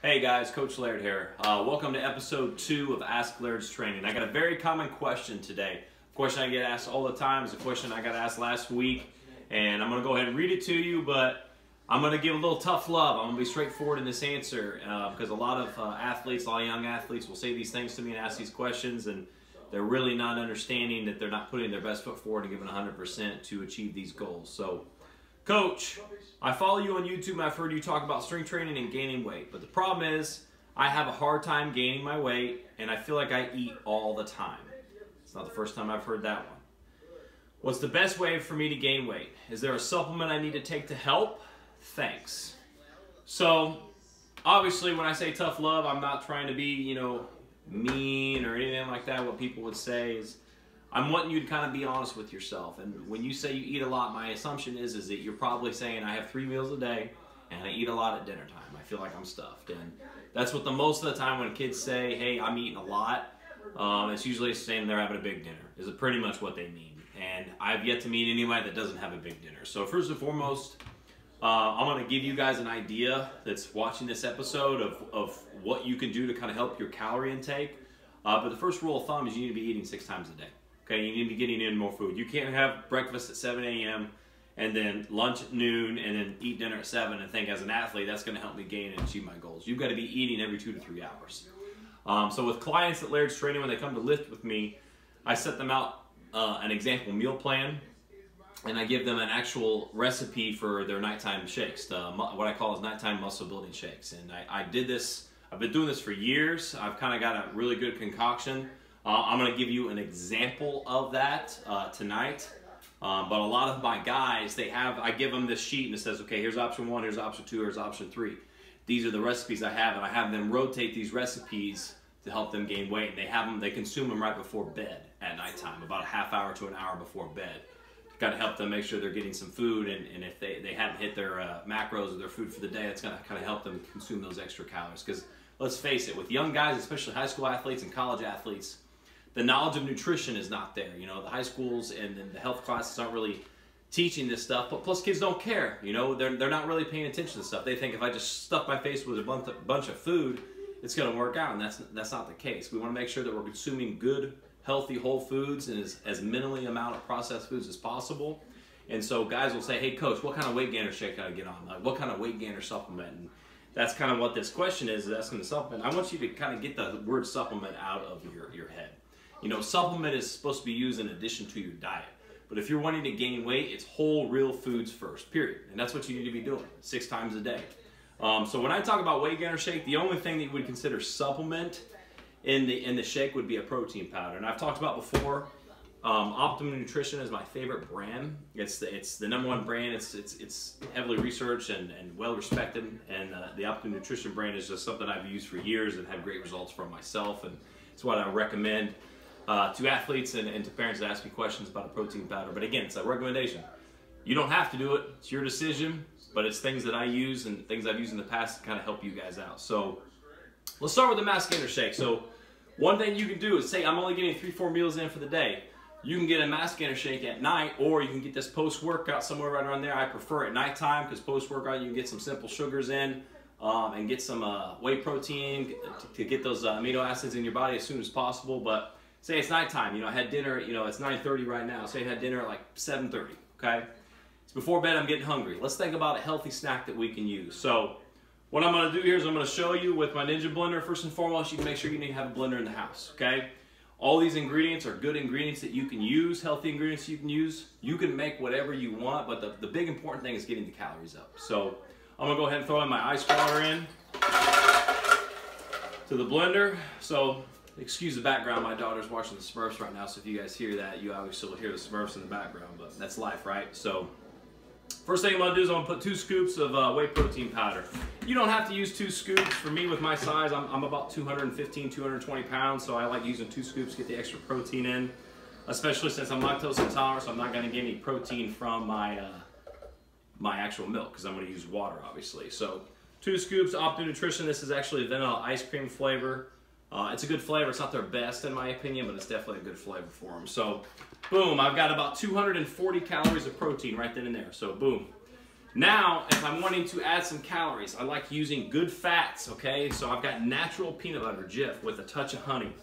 Hey guys, Coach Laird here. Welcome to episode 2 of Ask Laird's Training. I got a very common question today. A question I get asked all the time is a question I got asked last week, and I'm going to go ahead and read it to you, but I'm going to give a little tough love. I'm going to be straightforward in this answer because a lot of athletes, a lot of young athletes will say these things to me and ask these questions, and they're really not understanding that they're not putting their best foot forward and giving 100% to achieve these goals. So, Coach, I follow you on YouTube and I've heard you talk about strength training and gaining weight, but the problem is I have a hard time gaining my weight and I feel like I eat all the time. It's not the first time I've heard that one. What's the best way for me to gain weight? Is there a supplement I need to take to help? Thanks. So, obviously when I say tough love, I'm not trying to be, mean or anything like that. What people would say is, I'm wanting you to kind of be honest with yourself. And when you say you eat a lot, my assumption is that you're probably saying I have 3 meals a day and I eat a lot at dinner time. I feel like I'm stuffed. And that's what most of the time when kids say, hey, I'm eating a lot, it's usually saying they're having a big dinner. Is pretty much what they mean. And I've yet to meet anybody that doesn't have a big dinner. So first and foremost, I'm going to give you guys an idea that's watching this episode of what you can do to kind of help your calorie intake. But the first rule of thumb is you need to be eating 6 times a day. Okay, you need to be getting in more food. You can't have breakfast at 7 a.m. and then lunch at noon and then eat dinner at 7 and think as an athlete that's going to help me gain and achieve my goals. You've got to be eating every 2 to 3 hours. So with clients at Laird's Training, when they come to lift with me, I set them out an example meal plan and I give them an actual recipe for their nighttime shakes, what I call is nighttime muscle building shakes. And I did this, I've been doing this for years. I've kind of got a really good concoction. I'm going to give you an example of that tonight. But a lot of my guys, I give them this sheet and it says, okay, here's option 1, here's option 2, here's option 3. These are the recipes I have, and I have them rotate these recipes to help them gain weight. And they consume them right before bed at nighttime, about a half hour to an hour before bed. Got to help them make sure they're getting some food, and if they haven't hit their macros or their food for the day, it's going to kind of help them consume those extra calories. Because let's face it, with young guys, especially high school athletes and college athletes, the knowledge of nutrition is not there. The high schools and the health classes aren't really teaching this stuff, but plus kids don't care. They're not really paying attention to stuff. They think if I just stuff my face with a bunch of food, it's going to work out, and that's not the case. We want to make sure that we're consuming good, healthy, whole foods and as minimally amount of processed foods as possible. And so guys will say, hey coach, what kind of weight gainer shake can I get on? Like, what kind of weight gainer supplement? And that's kind of what this question is asking the supplement. I want you to kind of get the word supplement out of your head. Supplement is supposed to be used in addition to your diet. But if you're wanting to gain weight, it's whole, real foods first, period. And that's what you need to be doing 6 times a day. So when I talk about weight gainer shake, the only thing that you would consider supplement in the shake would be a protein powder. And I've talked about before, Optimum Nutrition is my favorite brand. It's the #1 brand. It's heavily researched and well respected. And the Optimum Nutrition brand is just something I've used for years and had great results from myself. And it's what I recommend to athletes and to parents that ask me questions about a protein powder. But again, it's a recommendation. You don't have to do it. It's your decision. But it's things that I use and things I've used in the past to kind of help you guys out. So let's start with the mass gainer shake. So one thing you can do is say I'm only getting 3-4 meals in for the day. You can get a mass gainer shake at night, or you can get this post-workout somewhere right around there. I prefer at nighttime because post-workout you can get some simple sugars in and get some whey protein to get those amino acids in your body as soon as possible. But say it's nighttime, I had dinner, it's 9:30 right now. Say I had dinner at like 7:30, okay? It's before bed, I'm getting hungry. Let's think about a healthy snack that we can use. So what I'm going to do here is I'm going to show you with my Ninja Blender. First and foremost, you can make sure you need to have a blender in the house, okay? All these ingredients are good ingredients that you can use, healthy ingredients you can use. You can make whatever you want, but the big important thing is getting the calories up. So I'm going to go ahead and throw in my ice water in to the blender. So excuse the background, my daughter's watching the Smurfs right now, so if you guys hear that, you obviously will hear the Smurfs in the background, but that's life, right? So first thing I'm going to do is I'm going to put 2 scoops of whey protein powder. You don't have to use 2 scoops. For me, with my size, I'm about 215, 220 pounds, so I like using 2 scoops to get the extra protein in, especially since I'm lactose intolerant, so I'm not going to get any protein from my actual milk because I'm going to use water, obviously. So 2 scoops, Optimum Nutrition. This is actually a vanilla ice cream flavor. It's a good flavor. It's not their best in my opinion, but it's definitely a good flavor for them. So boom, I've got about 240 calories of protein right then and there. So boom. Now, if I'm wanting to add some calories, I like using good fats, okay? So I've got natural peanut butter, Jif, with a touch of honey.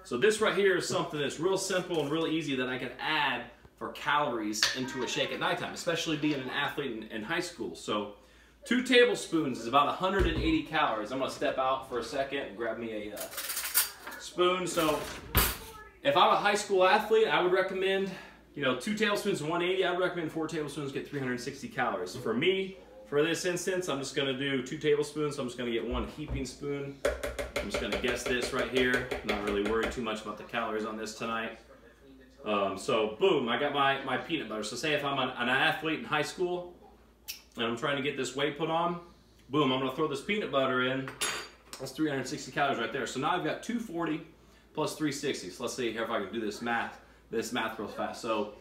So this right here is something that's real simple and real easy that I can add for calories into a shake at nighttime, especially being an athlete in high school. So 2 tablespoons is about 180 calories. I'm gonna step out for a second and grab me a spoon. So if I'm a high school athlete, I would recommend, 2 tablespoons, 180. I would recommend 4 tablespoons, get 360 calories. For me, for this instance, I'm just gonna do 2 tablespoons. So I'm just gonna get 1 heaping spoon. I'm just gonna guess this right here. Not really worried too much about the calories on this tonight. So boom, I got my peanut butter. So say if I'm an athlete in high school and I'm trying to get this weight put on, boom, I'm gonna throw this peanut butter in. That's 360 calories right there. So now I've got 240 plus 360. So let's see here if I can do this math real fast. So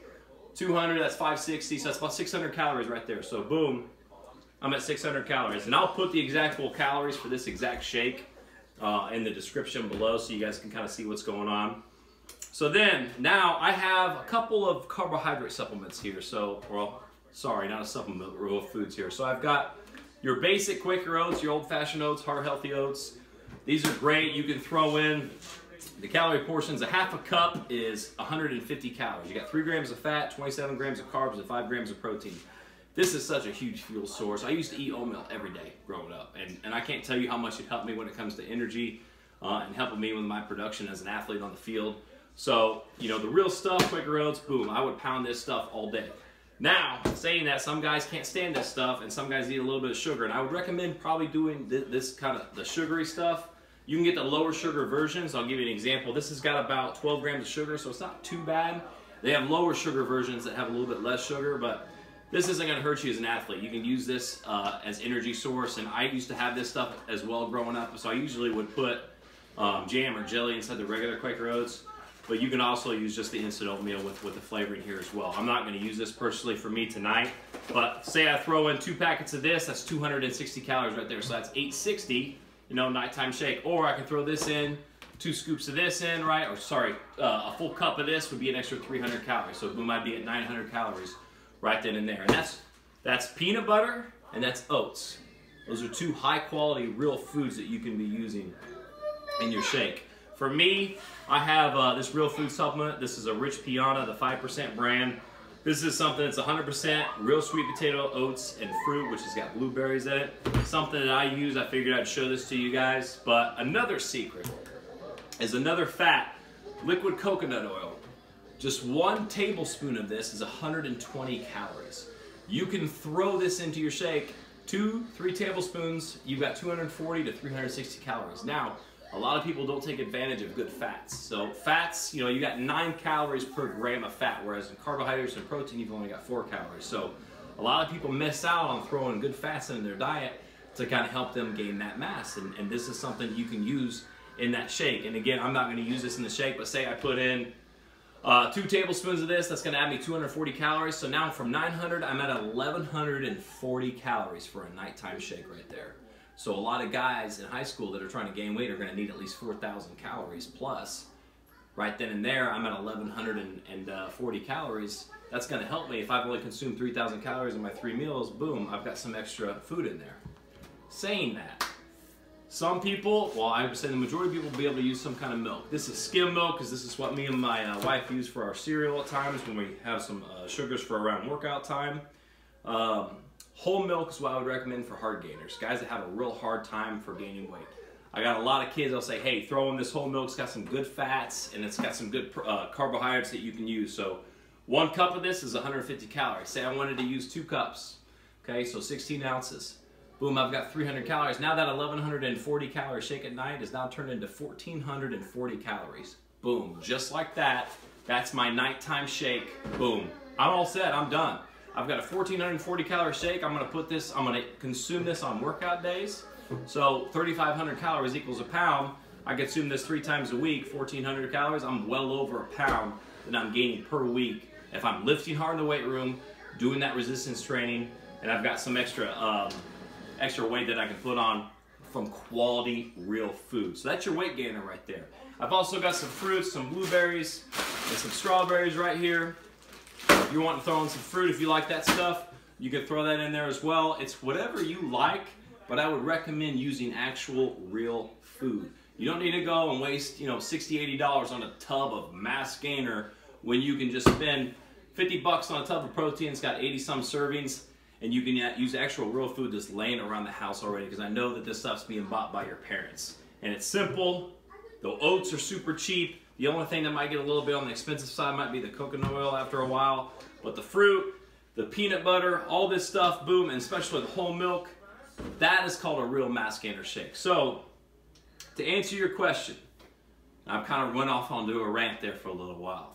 200, that's 560, so that's about 600 calories right there. So boom, I'm at 600 calories. And I'll put the exact calories for this exact shake in the description below so you guys can kind of see what's going on. So then, now I have a couple of carbohydrate supplements here. So, well, sorry, not a supplement, but real foods here. So I've got your basic Quaker oats, your old-fashioned oats, heart healthy oats. These are great. You can throw in the calorie portions. A half a cup is 150 calories. You got 3 grams of fat, 27 grams of carbs, and 5 grams of protein. This is such a huge fuel source. I used to eat oatmeal every day growing up, and I can't tell you how much it helped me when it comes to energy and helping me with my production as an athlete on the field. So, the real stuff, Quaker Oats, boom, I would pound this stuff all day. Now, saying that, some guys can't stand this stuff, and some guys need a little bit of sugar, and I would recommend probably doing this kind of the sugary stuff. You can get the lower sugar versions. I'll give you an example. This has got about 12 grams of sugar, so it's not too bad. They have lower sugar versions that have a little bit less sugar, but this isn't going to hurt you as an athlete. You can use this as energy source, and I used to have this stuff as well growing up, so I usually would put jam or jelly inside the regular Quaker Oats, but you can also use just the instant oatmeal with the flavoring here as well. I'm not going to use this personally for me tonight, but say I throw in 2 packets of this, that's 260 calories right there, so that's 860, nighttime shake. Or I can throw this in, 2 scoops of this in, right? Or sorry, a full cup of this would be an extra 300 calories, so boom, I'd be at 900 calories right then and there. And that's peanut butter and that's oats. Those are 2 high quality real foods that you can be using in your shake. For me, I have this real food supplement. This is a Rich Piana, the 5% brand. This is something that's 100% real sweet potato, oats, and fruit, which has got blueberries in it. Something that I use, I figured I'd show this to you guys. But another secret is another fat, liquid coconut oil. Just 1 tablespoon of this is 120 calories. You can throw this into your shake, 2-3 tablespoons, you've got 240 to 360 calories. Now, a lot of people don't take advantage of good fats. So fats, you got 9 calories per gram of fat, whereas in carbohydrates and protein, you've only got 4 calories. So a lot of people miss out on throwing good fats in their diet to kind of help them gain that mass. And this is something you can use in that shake. And again, I'm not going to use this in the shake, but say I put in 2 tablespoons of this, that's going to add me 240 calories. So now from 900, I'm at 1,140 calories for a nighttime shake right there. So a lot of guys in high school that are trying to gain weight are going to need at least 4,000 calories plus. Right then and there, I'm at 1,140 calories. That's going to help me. If I've only consumed 3,000 calories in my 3 meals, boom, I've got some extra food in there. Saying that, some people, well, I would say the majority of people will be able to use some kind of milk. This is skim milk because this is what me and my wife use for our cereal at times when we have some sugars for around workout time. Whole milk is what I would recommend for hard gainers, guys that have a real hard time for gaining weight. I got a lot of kids, I'll say, hey, throw in this whole milk. It's got some good fats and it's got some good carbohydrates that you can use. So 1 cup of this is 150 calories. Say I wanted to use 2 cups, okay, so 16 ounces. Boom, I've got 300 calories. Now that 1,140 calorie shake at night is now turned into 1,440 calories. Boom, just like that. That's my nighttime shake. Boom, I'm all set, I'm done. I've got a 1,440 calorie shake. I'm gonna consume this on workout days. So 3,500 calories equals a pound. I consume this 3 times a week, 1,400 calories. I'm well over a pound that I'm gaining per week if I'm lifting hard in the weight room, doing that resistance training, and I've got some extra weight that I can put on from quality real food. So that's your weight gainer right there. I've also got some fruits, some blueberries, and some strawberries right here. If you want to throw in some fruit, if you like that stuff, You can throw that in there as well. It's whatever you like, but I would recommend using actual real food. You don't need to go and waste, $60, $80 on a tub of Mass Gainer when you can just spend 50 bucks on a tub of protein. It's got 80 some servings, and you can use actual real food that's laying around the house already, because I know that this stuff's being bought by your parents. And it's simple. The oats are super cheap. The only thing that might get a little bit on the expensive side might be the coconut oil after a while. But the fruit, the peanut butter, all this stuff, boom, and especially the whole milk, that is called a real Mass Gainer shake. So, to answer your question, I've kind of went off onto a rant there for a little while.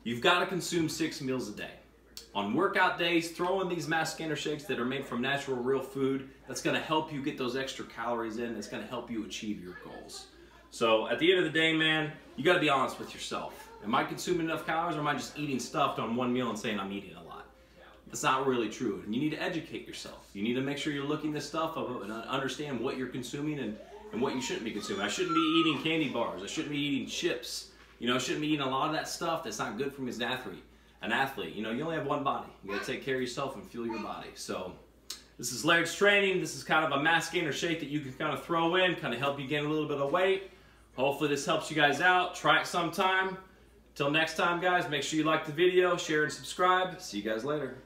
You've got to consume 6 meals a day. On workout days, throw in these Mass Gainer shakes that are made from natural, real food. That's going to help you get those extra calories in. That's going to help you achieve your goals. So at the end of the day, man, you got to be honest with yourself. Am I consuming enough calories, or am I just eating stuffed on one meal and saying I'm eating a lot? That's not really true. And you need to educate yourself. You need to make sure you're looking this stuff up and understand what you're consuming and what you shouldn't be consuming. I shouldn't be eating candy bars. I shouldn't be eating chips. I shouldn't be eating a lot of that stuff that's not good for me as an athlete. You only have one body. You got to take care of yourself and fuel your body. So this is Laird's Training. This is kind of a Mass Gainer shake that you can kind of throw in, kind of help you gain a little bit of weight. Hopefully this helps you guys out. Try it sometime. Till next time, guys, make sure you like the video, share, and subscribe. See you guys later.